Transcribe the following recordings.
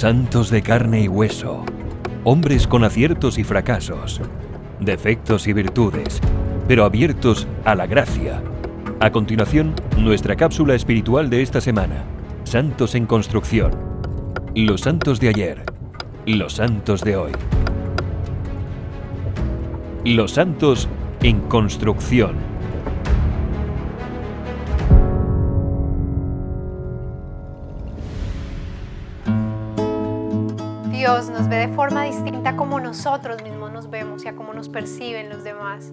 Santos de carne y hueso, hombres con aciertos y fracasos, defectos y virtudes, pero abiertos a la gracia. A continuación, nuestra cápsula espiritual de esta semana. Santos en construcción. Los santos de ayer. Los santos de hoy. Los santos en construcción. Dios nos ve de forma distinta como nosotros mismos nos vemos y a cómo nos perciben los demás.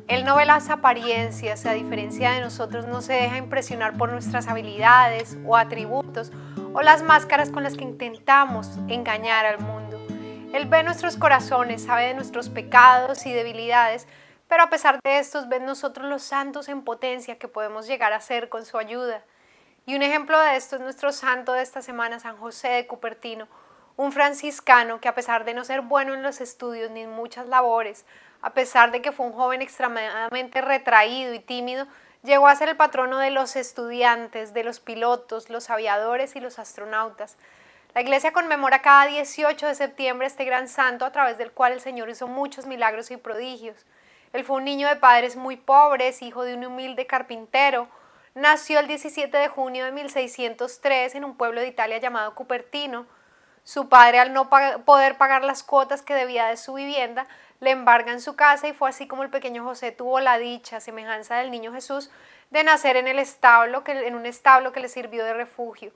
Él no ve las apariencias, a diferencia de nosotros no se deja impresionar por nuestras habilidades o atributos o las máscaras con las que intentamos engañar al mundo. Él ve nuestros corazones, sabe de nuestros pecados y debilidades, pero a pesar de estos ve en nosotros los santos en potencia que podemos llegar a ser con su ayuda. Y un ejemplo de esto es nuestro santo de esta semana, San José de Cupertino, un franciscano que a pesar de no ser bueno en los estudios ni en muchas labores, a pesar de que fue un joven extremadamente retraído y tímido, llegó a ser el patrono de los estudiantes, de los pilotos, los aviadores y los astronautas. La Iglesia conmemora cada 18 de septiembre este gran santo a través del cual el Señor hizo muchos milagros y prodigios. Él fue un niño de padres muy pobres, hijo de un humilde carpintero. Nació el 17 de junio de 1603 en un pueblo de Italia llamado Cupertino. Su padre, al no poder pagar las cuotas que debía de su vivienda, le embargan su casa y fue así como el pequeño José tuvo la dicha, semejanza del niño Jesús, de nacer en un establo que le sirvió de refugio.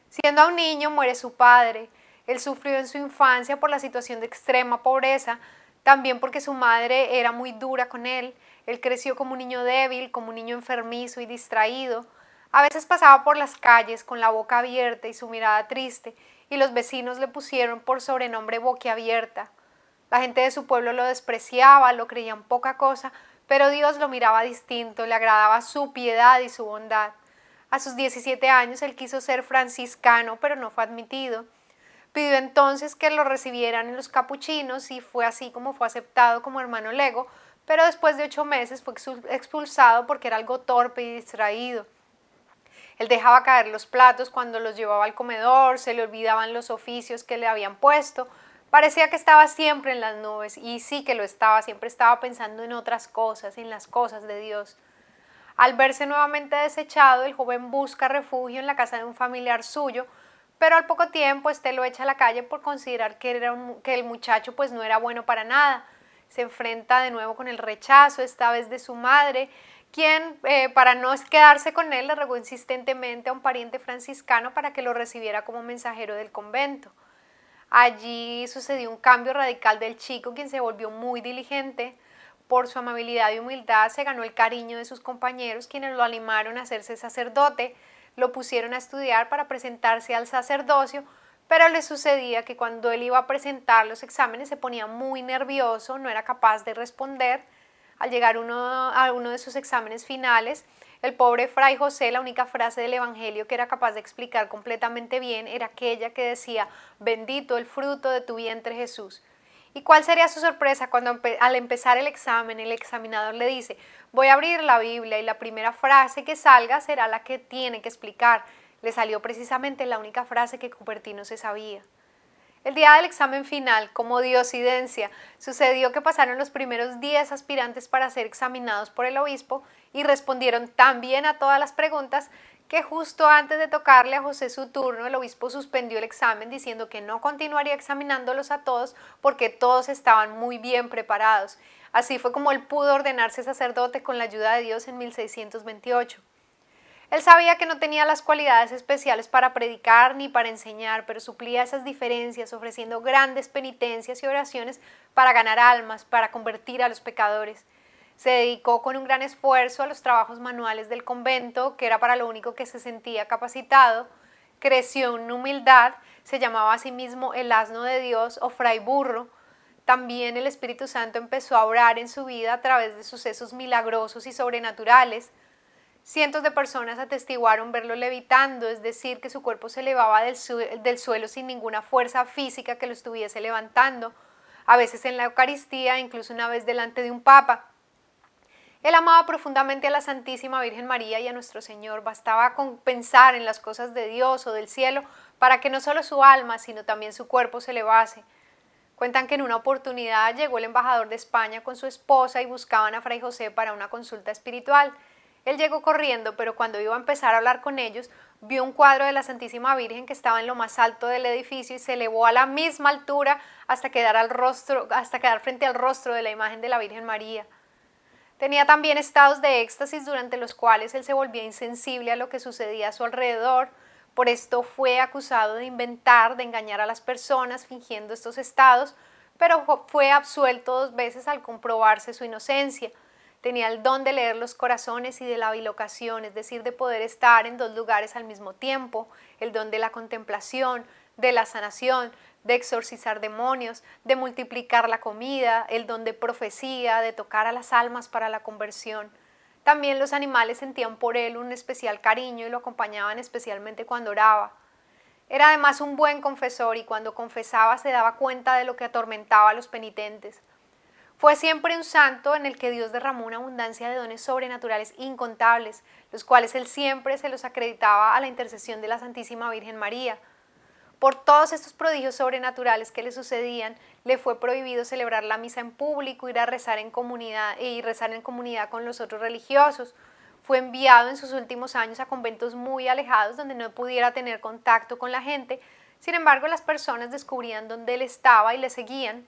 Siendo aún niño, muere su padre. Él sufrió en su infancia por la situación de extrema pobreza, también porque su madre era muy dura con él. Él creció como un niño débil, como un niño enfermizo y distraído. A veces pasaba por las calles con la boca abierta y su mirada triste, y los vecinos le pusieron por sobrenombre Boquiabierta. La gente de su pueblo lo despreciaba, lo creían poca cosa, pero Dios lo miraba distinto, le agradaba su piedad y su bondad. A sus 17 años él quiso ser franciscano, pero no fue admitido. Pidió entonces que lo recibieran en los capuchinos y fue así como fue aceptado como hermano lego, pero después de 8 meses fue expulsado porque era algo torpe y distraído. Él dejaba caer los platos cuando los llevaba al comedor, se le olvidaban los oficios que le habían puesto. Parecía que estaba siempre en las nubes, y sí que lo estaba, siempre estaba pensando en otras cosas, en las cosas de Dios. Al verse nuevamente desechado, el joven busca refugio en la casa de un familiar suyo, pero al poco tiempo este lo echa a la calle por considerar que el muchacho pues no era bueno para nada. Se enfrenta de nuevo con el rechazo, esta vez de su madre, quien, para no quedarse con él, le rogó insistentemente a un pariente franciscano para que lo recibiera como mensajero del convento. Allí sucedió un cambio radical del chico, quien se volvió muy diligente. Por su amabilidad y humildad se ganó el cariño de sus compañeros, quienes lo animaron a hacerse sacerdote, lo pusieron a estudiar para presentarse al sacerdocio, pero le sucedía que cuando él iba a presentar los exámenes se ponía muy nervioso, no era capaz de responder. Al llegar a uno de sus exámenes finales, el pobre fray José, la única frase del evangelio que era capaz de explicar completamente bien era aquella que decía: bendito el fruto de tu vientre Jesús. ¿Y cuál sería su sorpresa cuando al empezar el examen el examinador le dice: voy a abrir la Biblia y la primera frase que salga será la que tiene que explicar? Le salió precisamente la única frase que Cupertino se sabía. El día del examen final, como diosidencia, sucedió que pasaron los primeros 10 aspirantes para ser examinados por el obispo y respondieron tan bien a todas las preguntas que justo antes de tocarle a José su turno, el obispo suspendió el examen diciendo que no continuaría examinándolos a todos porque todos estaban muy bien preparados. Así fue como él pudo ordenarse sacerdote con la ayuda de Dios en 1628. Él sabía que no tenía las cualidades especiales para predicar ni para enseñar, pero suplía esas diferencias ofreciendo grandes penitencias y oraciones para ganar almas, para convertir a los pecadores. Se dedicó con un gran esfuerzo a los trabajos manuales del convento, que era para lo único que se sentía capacitado. Creció en humildad, se llamaba a sí mismo el asno de Dios o fray burro. También el Espíritu Santo empezó a obrar en su vida a través de sucesos milagrosos y sobrenaturales. Cientos de personas atestiguaron verlo levitando, es decir, que su cuerpo se elevaba del suelo sin ninguna fuerza física que lo estuviese levantando, a veces en la Eucaristía, incluso una vez delante de un papa. Él amaba profundamente a la Santísima Virgen María y a nuestro Señor. Bastaba con pensar en las cosas de Dios o del cielo para que no solo su alma, sino también su cuerpo se elevase. Cuentan que en una oportunidad llegó el embajador de España con su esposa y buscaban a Fray José para una consulta espiritual. Él llegó corriendo, pero cuando iba a empezar a hablar con ellos, vio un cuadro de la Santísima Virgen que estaba en lo más alto del edificio y se elevó a la misma altura hasta quedar frente al rostro de la imagen de la Virgen María. Tenía también estados de éxtasis durante los cuales él se volvía insensible a lo que sucedía a su alrededor. Por esto fue acusado de inventar, de engañar a las personas fingiendo estos estados, pero fue absuelto 2 veces al comprobarse su inocencia. Tenía el don de leer los corazones y de la bilocación, es decir, de poder estar en 2 lugares al mismo tiempo, el don de la contemplación, de la sanación, de exorcizar demonios, de multiplicar la comida, el don de profecía, de tocar a las almas para la conversión. También los animales sentían por él un especial cariño y lo acompañaban especialmente cuando oraba. Era además un buen confesor y cuando confesaba se daba cuenta de lo que atormentaba a los penitentes. Fue siempre un santo en el que Dios derramó una abundancia de dones sobrenaturales incontables, los cuales él siempre se los acreditaba a la intercesión de la Santísima Virgen María. Por todos estos prodigios sobrenaturales que le sucedían, le fue prohibido celebrar la misa en público, ir a rezar en comunidad con los otros religiosos. Fue enviado en sus últimos años a conventos muy alejados donde no pudiera tener contacto con la gente. Sin embargo, las personas descubrían dónde él estaba y le seguían.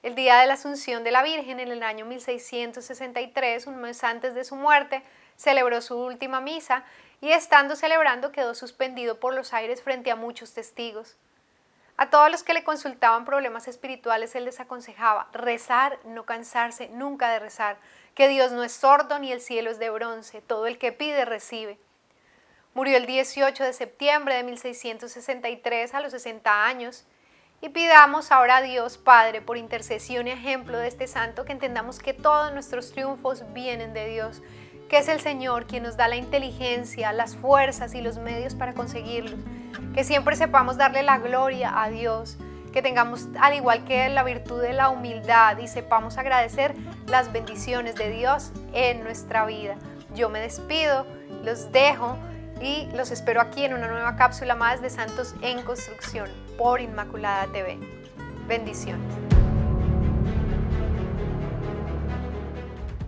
El día de la Asunción de la Virgen, en el año 1663, un mes antes de su muerte, celebró su última misa y estando celebrando quedó suspendido por los aires frente a muchos testigos. A todos los que le consultaban problemas espirituales él les aconsejaba rezar, no cansarse nunca de rezar, que Dios no es sordo ni el cielo es de bronce, todo el que pide recibe. Murió el 18 de septiembre de 1663 a los 60 años. Y pidamos ahora a Dios Padre, por intercesión y ejemplo de este santo, que entendamos que todos nuestros triunfos vienen de Dios, que es el Señor quien nos da la inteligencia, las fuerzas y los medios para conseguirlos, que siempre sepamos darle la gloria a Dios, que tengamos al igual que Él la virtud de la humildad y sepamos agradecer las bendiciones de Dios en nuestra vida. Yo me despido, los dejo y los espero aquí en una nueva cápsula más de Santos en Construcción por Inmaculada TV. Bendiciones.